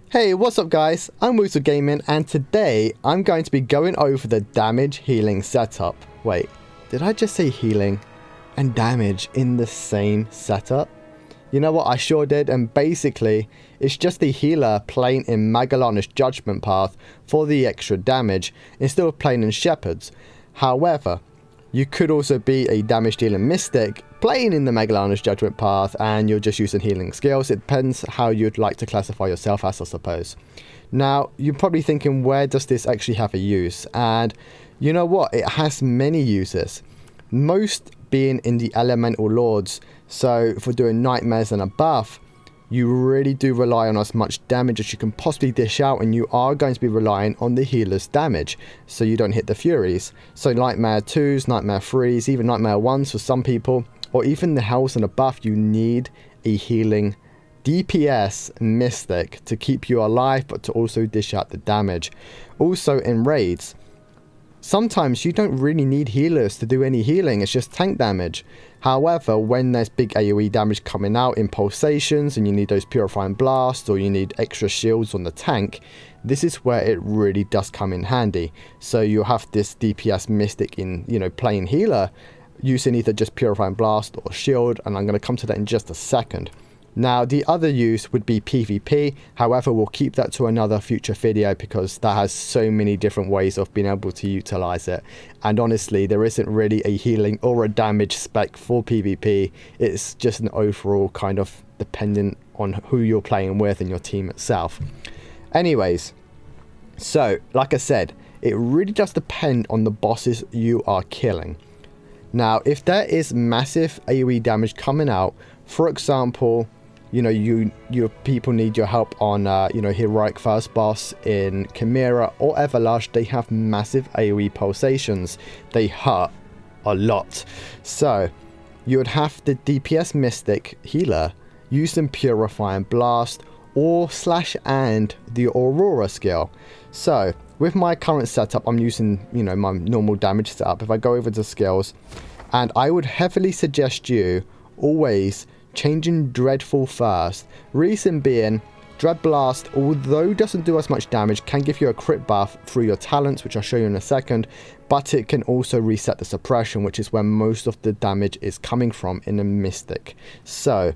Hey, what's up guys? I'm Woozle Gaming and today I'm going to be going over the damage healing setup. Wait, did I just say healing and damage in the same setup? You know what, I sure did, and basically it's just the healer playing in Magellan's Judgment Path for the extra damage instead of playing in Shepherds. However, you could also be a damage dealing Mystic playing in the Magellan's Judgment Path and you're just using healing skills. It depends how you'd like to classify yourself as, I suppose. Now, you're probably thinking, where does this actually have a use? And you know what? It has many uses. Most being in the Elemental Lords. So for doing Nightmares and above, you really do rely on as much damage as you can possibly dish out, and you are going to be relying on the healer's damage so you don't hit the Furies. So Nightmare 2s, Nightmare 3s, even Nightmare 1s for some people, or even the Hells and above, you need a healing DPS Mystic to keep you alive but to also dish out the damage. Also in raids, sometimes you don't really need healers to do any healing, it's just tank damage. However, when there's big AoE damage coming out in pulsations and you need those purifying blasts or you need extra shields on the tank, this is where it really does come in handy. So you'll have this DPS Mystic in, playing healer using either just purifying blast or shield, and I'm going to come to that in just a second. Now, the other use would be PvP. However, we'll keep that to another future video because that has so many different ways of being able to utilize it. And honestly, there isn't really a healing or a damage spec for PvP. It's just an overall kind of dependent on who you're playing with and your team itself. Anyways, so like I said, it really does depend on the bosses you are killing. Now, if there is massive AoE damage coming out, for example, your people need your help on, Heroic First Boss in Chimera or Everlush, they have massive AoE pulsations. They hurt a lot. So, you would have the DPS Mystic healer using Purifying Blast or / and the Aurora skill. So, with my current setup, I'm using, my normal damage setup. If I go over to skills, and I would heavily suggest you always changing Dreadful first. Reason being, Dread Blast, although doesn't do as much damage, can give you a crit buff through your talents, which I'll show you in a second, but it can also reset the suppression, which is where most of the damage is coming from in a Mystic. So,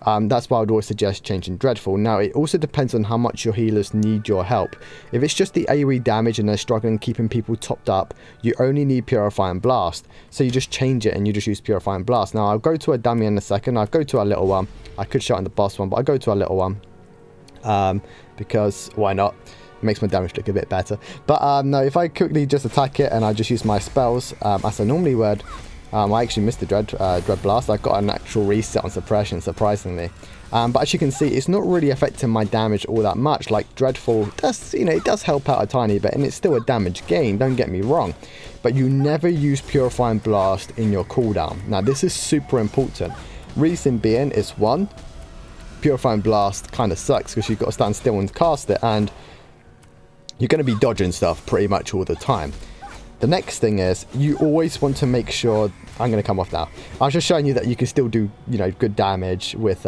that's why I would always suggest changing Dreadful. Now, it also depends on how much your healers need your help. If it's just the AoE damage and they're struggling keeping people topped up, you only need Purifying Blast. So you just change it and you just use Purifying Blast. Now, I'll go to a dummy in a second. I'll go to our little one. I could show it in the boss one, but I'll go to our little one. Because why not? It makes my damage look a bit better. But no, if I quickly just attack it and I just use my spells as I normally would, I actually missed the Dread Blast. I got an actual reset on suppression, surprisingly. But as you can see, it's not really affecting my damage all that much. Like Dreadful does, it does help out a tiny bit, and it's still a damage gain, don't get me wrong. But you never use Purifying Blast in your cooldown. Now, this is super important. Reason being is, one, Purifying Blast kind of sucks because you've got to stand still and cast it, and you're going to be dodging stuff pretty much all the time. The next thing is, you always want to make sure, I'm going to come off now. I was just showing you that you can still do, good damage with,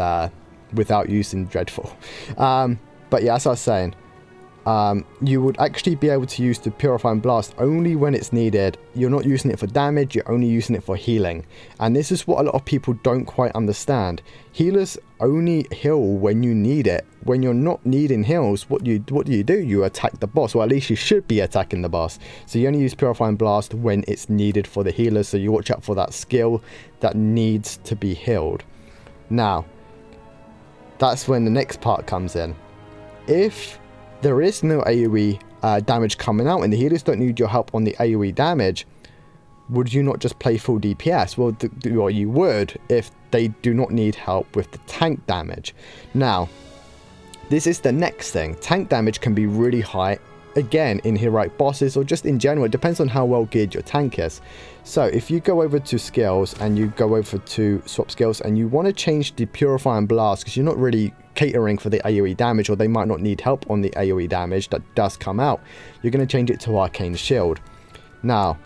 without using Dreadful. But yeah, as I was saying, you would actually be able to use the Purifying Blast only when it's needed. You're not using it for damage, you're only using it for healing. And this is what a lot of people don't quite understand. Healers only heal when you need it. When you're not needing heals, what do you do? You attack the boss, or at least you should be attacking the boss. So you only use Purifying Blast when it's needed for the healers, so you watch out for that skill that needs to be healed. Now, that's when the next part comes in. If there is no AoE damage coming out and the healers don't need your help on the AoE damage, would you not just play full DPS? Well, you would if they do not need help with the tank damage. Now, this is the next thing. Tank damage can be really high, again, in heroic bosses or just in general. It depends on how well geared your tank is. So if you go over to skills and you go over to swap skills and you want to change the Purifying Blast because you're not really catering for the AoE damage, or they might not need help on the AoE damage that does come out, you're going to change it to Arcane Shield. Now,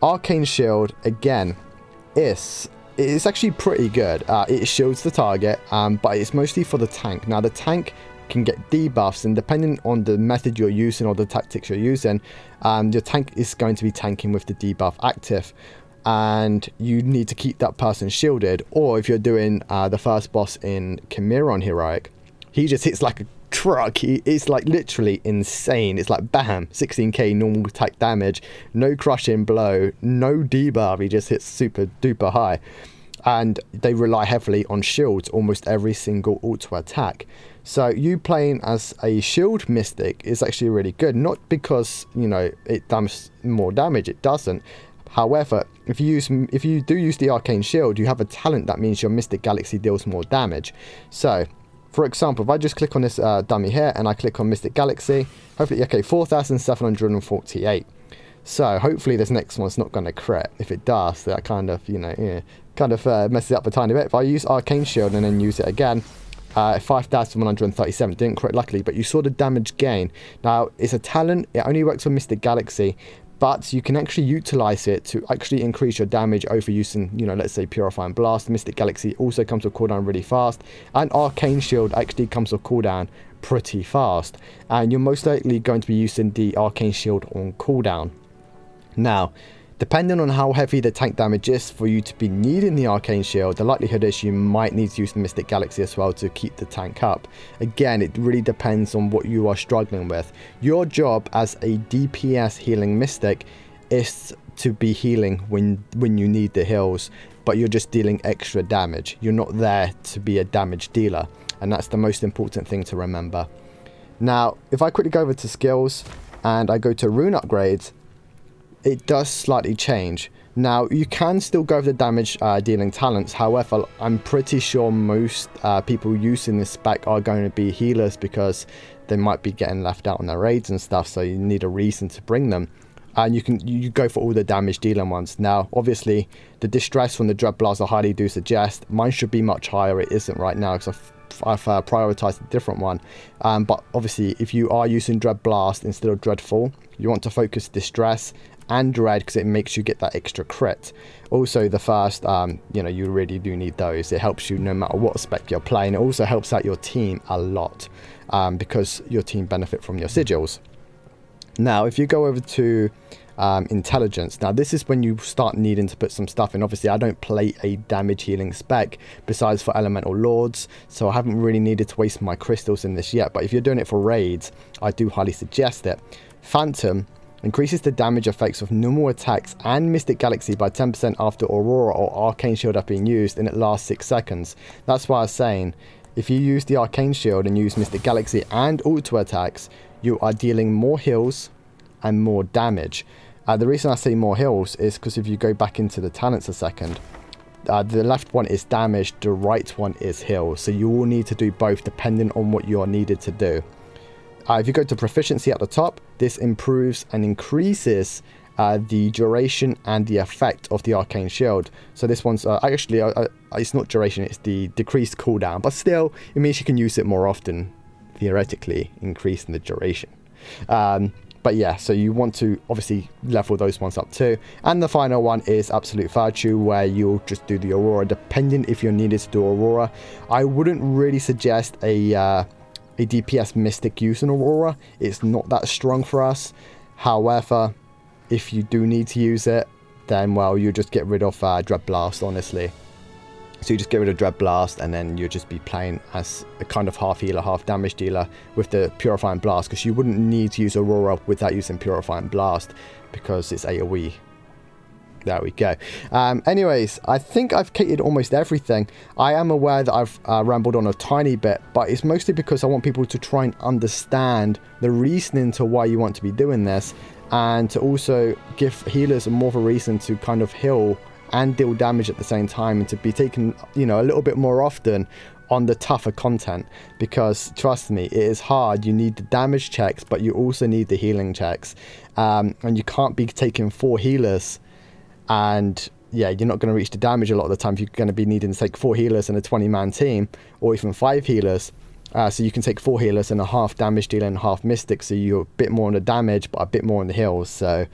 Arcane Shield, again, it's actually pretty good. It shields the target, but it's mostly for the tank. Now, the tank can get debuffs, and depending on the method you're using or the tactics you're using, your tank is going to be tanking with the debuff active, and you need to keep that person shielded. Or if you're doing the first boss in Chimera on Heroic, he just hits like a truck. It's like literally insane. It's like bam, 16k normal attack damage, no crushing blow, no debuff. He just hits super duper high, and they rely heavily on shields almost every single auto attack. So you playing as a shield mystic is actually really good, not because, you know, it does more damage, it doesn't. However, if you do use the Arcane Shield, you have a talent that means your Mystic Galaxy deals more damage. So for example, if I just click on this dummy here and I click on Mystic Galaxy, hopefully, okay, 4,748. So hopefully this next one's not going to crit. If it does, that kind of, you know, messes it up a tiny bit. If I use Arcane Shield and then use it again, 5,137, didn't crit luckily, but you saw the damage gain. Now, it's a talent, it only works for Mystic Galaxy, but you can actually utilize it to actually increase your damage over using, you know, let's say Purifying Blast. Mystic Galaxy also comes with cooldown really fast, and Arcane Shield actually comes with cooldown pretty fast, and you're most likely going to be using the Arcane Shield on cooldown. Now, depending on how heavy the tank damage is for you to be needing the Arcane Shield, the likelihood is you might need to use the Mystic Galaxy as well to keep the tank up. Again, it really depends on what you are struggling with. Your job as a DPS healing mystic is to be healing when you need the heals, but you're just dealing extra damage. You're not there to be a damage dealer, and that's the most important thing to remember. Now, if I quickly go over to skills and I go to rune upgrades, it does slightly change. Now, you can still go with the damage dealing talents. However, I'm pretty sure most people using this spec are going to be healers, because they might be getting left out on their raids and stuff, so you need a reason to bring them. And you go for all the damage dealing ones. Now, obviously, the distress from the Dread Blast I highly do suggest. Mine should be much higher. It isn't right now, because I've prioritized a different one. But obviously, if you are using Dread Blast instead of Dreadful, you want to focus Distress and Dread, because it makes you get that extra crit. Also, the first, you know, you really do need those. It helps you no matter what spec you're playing. It also helps out your team a lot, because your team benefit from your sigils. Now, if you go over to intelligence, now this is when you start needing to put some stuff in. Obviously, I don't play a damage healing spec besides for elemental lords, so I haven't really needed to waste my crystals in this yet. But if you're doing it for raids, I do highly suggest it. Phantom increases the damage effects of normal attacks and Mystic Galaxy by 10% after Aurora or Arcane Shield have been used, and it lasts 6 seconds. That's why I was saying, if you use the Arcane Shield and use Mystic Galaxy and auto attacks, you are dealing more heals and more damage. The reason I say more heals is because if you go back into the talents a second, the left one is damage, the right one is heals. So you will need to do both depending on what you're needed to do. If you go to proficiency at the top, this improves and increases the duration and the effect of the Arcane Shield. So this one's actually, it's not duration, it's the decreased cooldown, but still, it means you can use it more often, theoretically, increasing the duration. But yeah, so you want to obviously level those ones up too. And the final one is Absolute Virtue, where you'll just do the Aurora, depending if you're needed to do Aurora. I wouldn't really suggest a DPS Mystic using Aurora. It's not that strong for us. However, if you do need to use it, then, well, you just get rid of Dread Blast, honestly. So you just get rid of Dread Blast, and then you'll just be playing as a kind of half healer, half damage dealer with the Purifying Blast, because you wouldn't need to use Aurora without using Purifying Blast, because it's AoE. There we go. Anyways, I think I've catered almost everything. I am aware that I've rambled on a tiny bit, but it's mostly because I want people to try and understand the reasoning to why you want to be doing this, and to also give healers more of a reason to kind of heal and deal damage at the same time, and to be taken, you know, a little bit more often on the tougher content. Because trust me, it is hard. You need the damage checks, but you also need the healing checks, and you can't be taking 4 healers, and yeah, you're not going to reach the damage a lot of the time if you're going to be needing to take 4 healers in a 20-man team, or even 5 healers. So you can take 4 healers and a half damage dealer and half mystic, so you're a bit more on the damage but a bit more on the heals. So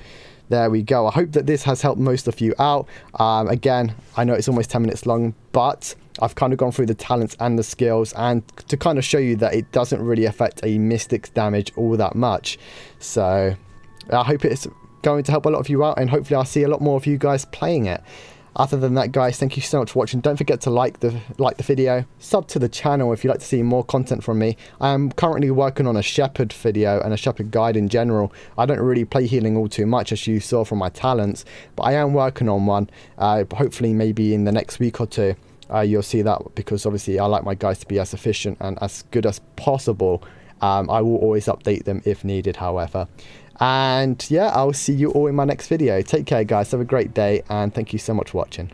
there we go. I hope that this has helped most of you out. Again, I know it's almost 10 minutes long, but I've kind of gone through the talents and the skills, and to kind of show you that it doesn't really affect a mystic's damage all that much. So I hope it's going to help a lot of you out, and hopefully I'll see a lot more of you guys playing it. Other than that, guys, thank you so much for watching. Don't forget to like the video, sub to the channel if you'd like to see more content from me. I am currently working on a shepherd video and a shepherd guide in general. I don't really play healing all too much, as you saw from my talents, but I am working on one. Hopefully maybe in the next week or two you'll see that, because obviously I like my guys to be as efficient and as good as possible. I will always update them if needed, however. And yeah, I'll see you all in my next video. Take care, guys. Have a great day, and thank you so much for watching.